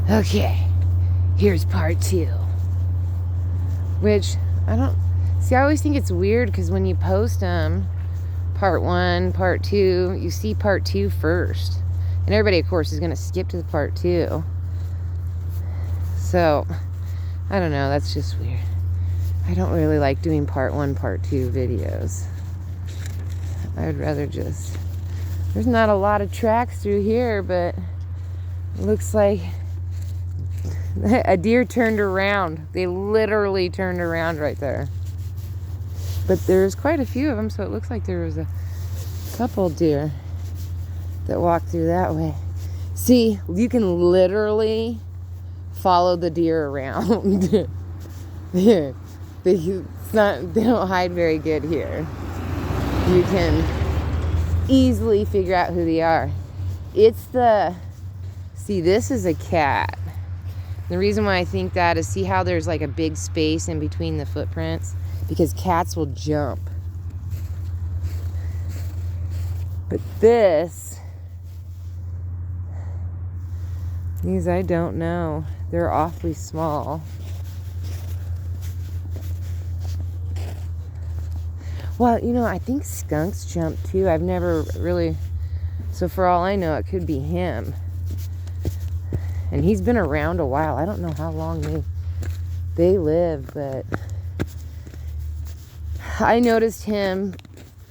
Okay, here's part 2. Which, I don't... See, I always think it's weird because when you post them, part 1, part 2, you see part 2 first. And everybody, of course, is going to skip to the part 2. So, I don't know, that's just weird. I don't really like doing part 1, part 2 videos. I would rather just... There's not a lot of tracks through here, but it looks like a deer turned around. They literally turned around right there. But there's quite a few of them, so it looks like there was a couple deer that walked through that way. See, you can literally follow the deer around. They don't hide very good here. You can easily figure out who they are. See, this is a cat. The reason why I think that is, see how there's like a big space in between the footprints? Because cats will jump. But these I don't know. They're awfully small. Well, you know, I think skunks jump too. I've never really... So for all I know, it could be him. And he's been around a while. I don't know how long they live, but... I noticed him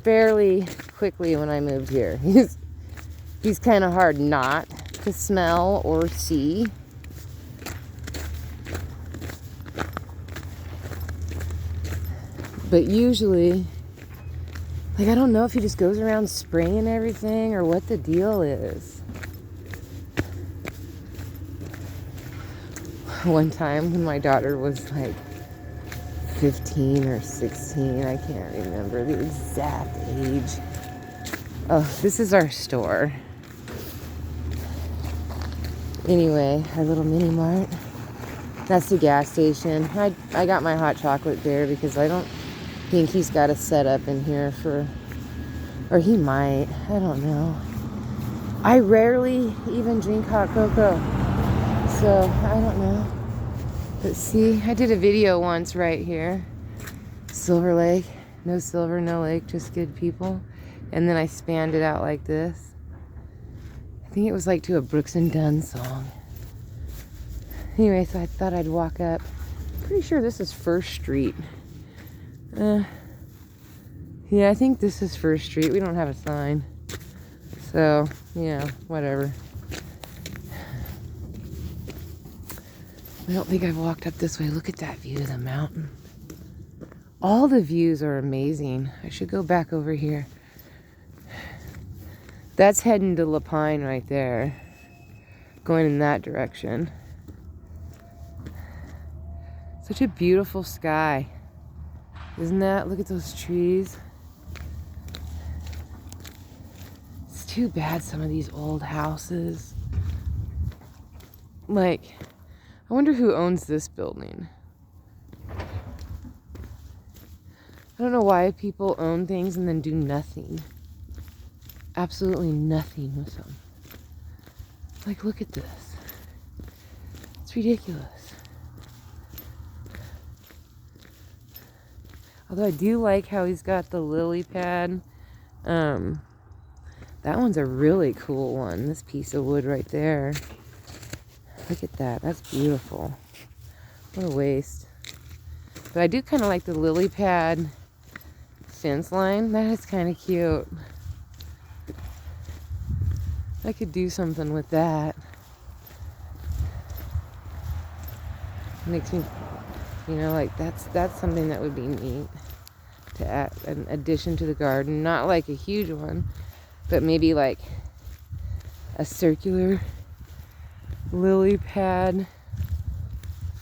fairly quickly when I moved here. He's kind of hard not to smell or see. But usually... Like, I don't know if he just goes around spraying everything or what the deal is. One time when my daughter was like 15 or 16, I can't remember the exact age. Oh, this is our store. Anyway, our little mini mart. That's the gas station. I got my hot chocolate there because I don't think he's got a setup in here or he might, I don't know. I rarely even drink hot cocoa, so I don't know. But see, I did a video once right here. Silver Lake, no silver, no lake, just good people. And then I spanned it out like this. I think it was like to a Brooks and Dunn song. Anyway, so I thought I'd walk up. Pretty sure this is First Street. Yeah, I think this is First Street. We don't have a sign. So, yeah, whatever. I don't think I've walked up this way. Look at that view of the mountain. All the views are amazing. I should go back over here. That's heading to La Pine right there. Going in that direction. Such a beautiful sky. Isn't that? Look at those trees. It's too bad some of these old houses. Like, I wonder who owns this building. I don't know why people own things and then do nothing. Absolutely nothing with them. Like, look at this. It's ridiculous. Although I do like how he's got the lily pad. That one's a really cool one. This piece of wood right there. Look at that. That's beautiful. What a waste. But I do kind of like the lily pad fence line. That is kind of cute. I could do something with that. Makes me, you know, like that's something that would be neat to add an addition to the garden. Not like a huge one, but maybe like a circular lily pad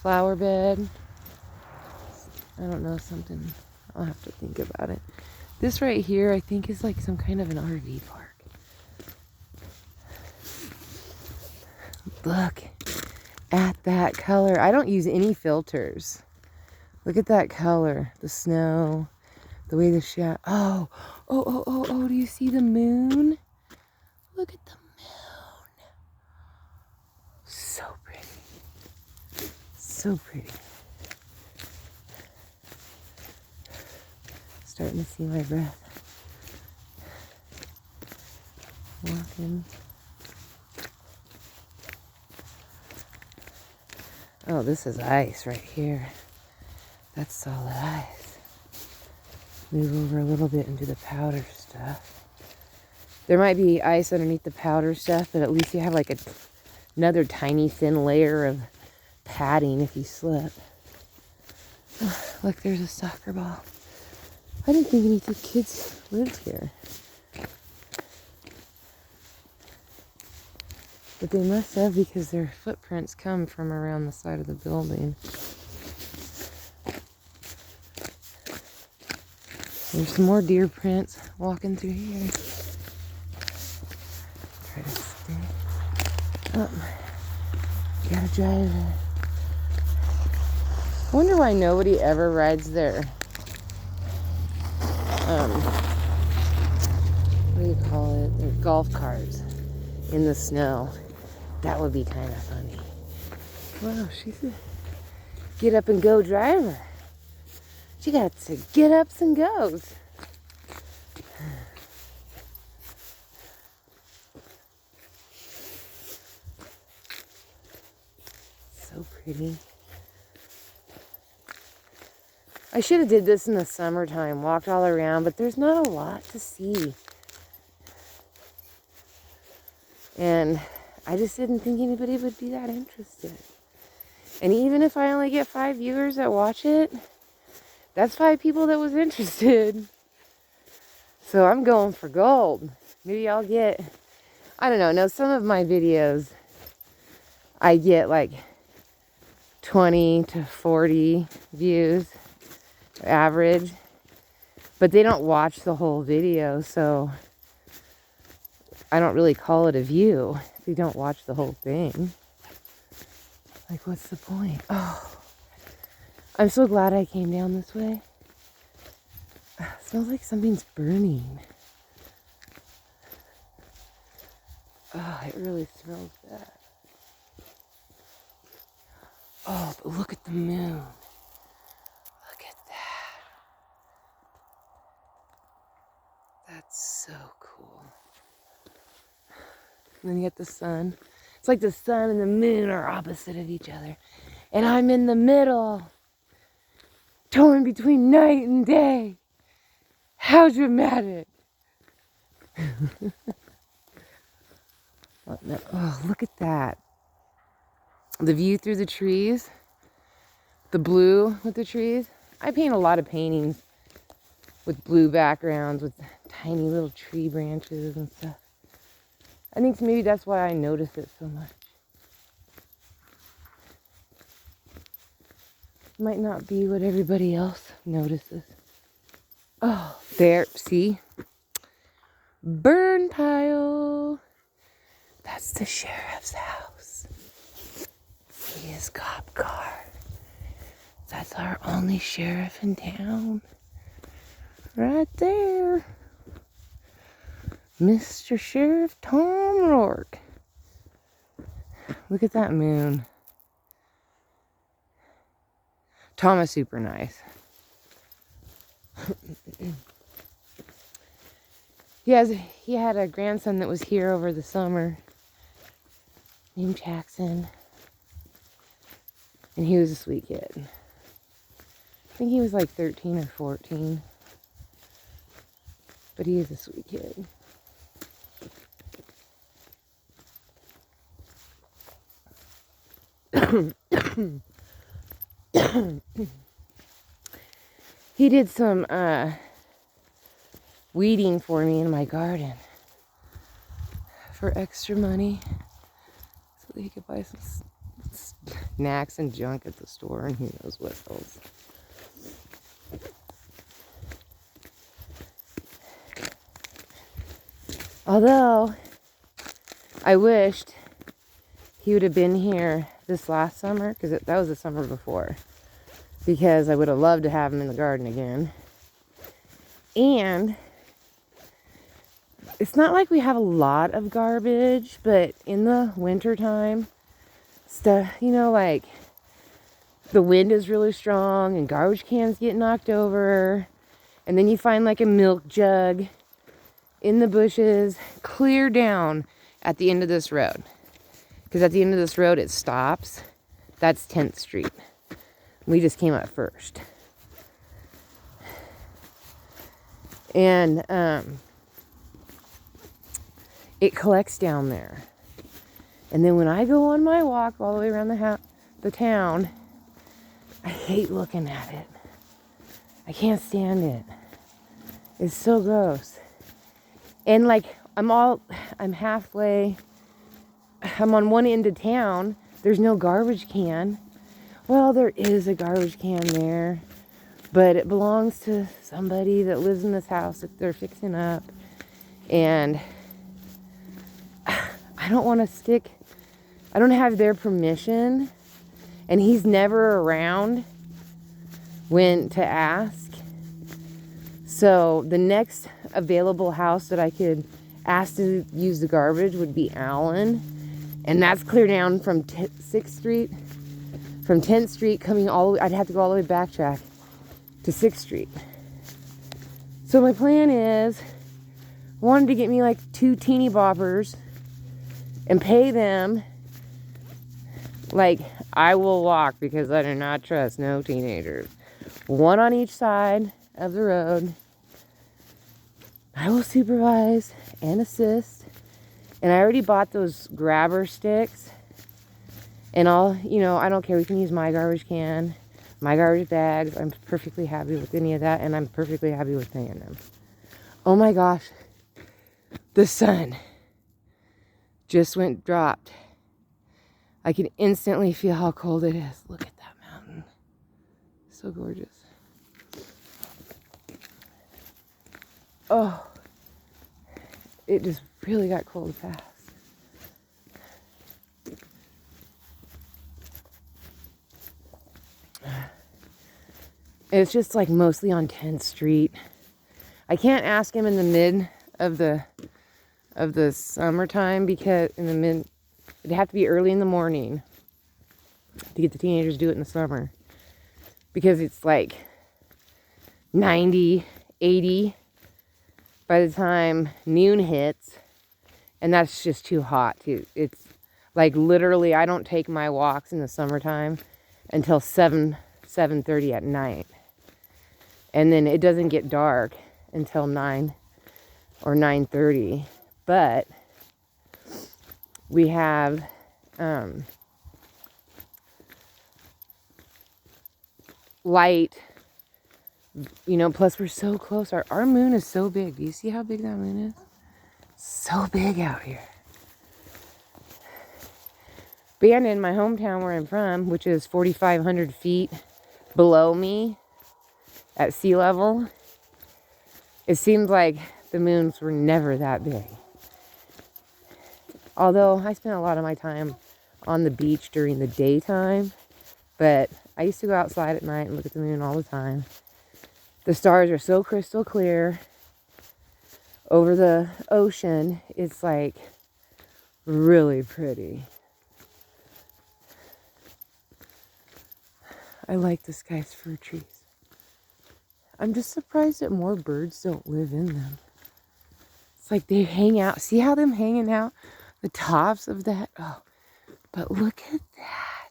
flower bed. I don't know, something. I'll have to think about it. This right here, I think, is like some kind of an RV park. Look at that color. I don't use any filters. Look at that color. The snow, the way the shadow. Oh, do you see the moon? Look at the moon. So pretty. So pretty. Starting to see my breath. Walking. Oh, this is ice right here. That's solid ice. Move over a little bit into the powder stuff. There might be ice underneath the powder stuff, but at least you have like another tiny thin layer of padding if you slip. Oh, look, there's a soccer ball. I didn't think any kids lived here. But they must have, because their footprints come from around the side of the building. There's some more deer prints walking through here. Try to stay up. Gotta drive it. I wonder why nobody ever rides their, what do you call it? Their golf carts in the snow. That would be kind of funny. Wow, she's a get up and go driver. She got to get ups and goes. So pretty. I should have did this in the summertime, walked all around, but there's not a lot to see. And I just didn't think anybody would be that interested. And even if I only get 5 viewers that watch it, that's 5 people that was interested. So I'm going for gold. Maybe I'll get, I don't know. Now, some of my videos, I get like 20 to 40 views, average. But they don't watch the whole video, so I don't really call it a view if you don't watch the whole thing. Like, what's the point? Oh, I'm so glad I came down this way. It smells like something's burning. Oh, it really smells bad. Oh, but look at the moon. Look at that. That's so cool. And then you get the sun. It's like the sun and the moon are opposite of each other. And I'm in the middle. Torn between night and day. How dramatic. Oh, look at that. The view through the trees. The blue with the trees. I paint a lot of paintings with blue backgrounds with tiny little tree branches and stuff. I think maybe that's why I notice it so much. Might not be what everybody else notices. Oh, there, see? Burn pile. That's the sheriff's house. See his cop car. That's our only sheriff in town. Right there. Mr. Sheriff Tom Rourke. Look at that moon. Tom is super nice. He had a grandson that was here over the summer named Jackson. And he was a sweet kid. I think he was like 13 or 14. But he is a sweet kid. He did some weeding for me in my garden for extra money so that he could buy some snacks and junk at the store, and who knows what else. Although I wished he would have been here this last summer, because that was the summer before, because I would have loved to have him in the garden again. And it's not like we have a lot of garbage, but in the winter time, stuff, like the wind is really strong and garbage cans get knocked over. And then you find like a milk jug in the bushes, clear down at the end of this road. Because at the end of this road, it stops. That's 10th Street. We just came up first. And it collects down there. And then when I go on my walk all the way around the town, I hate looking at it. I can't stand it. It's so gross. And like, I'm halfway, I'm on one end of town. There's no garbage can. Well, there is a garbage can there, but it belongs to somebody that lives in this house that they're fixing up. And I don't want to I don't have their permission, and he's never around when to ask. So the next available house that I could ask to use the garbage would be Allen, and that's clear down from 6th Street, from 10th Street coming all the way. I'd have to go all the way backtrack to 6th Street. So my plan is, I wanted to get me like 2 teeny boppers and pay them. Like, I will walk because I do not trust no teenagers. 1 on each side of the road. I will supervise and assist. And I already bought those grabber sticks. And I don't care. We can use my garbage can, my garbage bags. I'm perfectly happy with any of that. And I'm perfectly happy with paying them. Oh my gosh. The sun just dropped. I can instantly feel how cold it is. Look at that mountain. So gorgeous. Oh, it just really got cold fast. It's just like mostly on 10th Street. I can't ask him in the mid of the summertime, because it'd have to be early in the morning to get the teenagers to do it in the summer, because it's like 90, 80 by the time noon hits, and that's just too hot. It's like literally, I don't take my walks in the summertime until 7:30 at night, and then it doesn't get dark until 9 or 9:30. But we have light, plus we're so close. Our moon is so big. Do you see how big that moon is? So big out here. Bandon, my hometown where I'm from, which is 4,500 feet below me at sea level, it seems like the moons were never that big. Although I spent a lot of my time on the beach during the daytime, but I used to go outside at night and look at the moon all the time. The stars are so crystal clear over the ocean. It's like really pretty. I like this guy's fir trees. I'm just surprised that more birds don't live in them. It's like they hang out. See how them hanging out the tops of that? Oh, but look at that.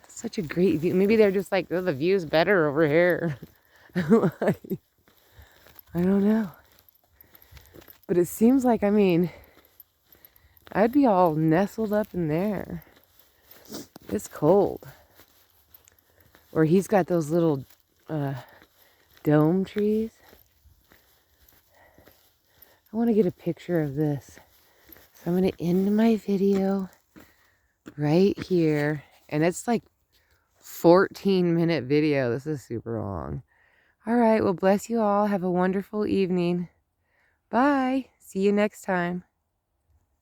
Such a great view. Maybe they're just like, oh, the view's better over here. I don't know. But it seems like, I'd be all nestled up in there. It's cold. Or he's got those little dome trees. I want to get a picture of this. So I'm going to end my video right here. And it's like 14-minute video. This is super long. All right. Well, bless you all. Have a wonderful evening. Bye. See you next time.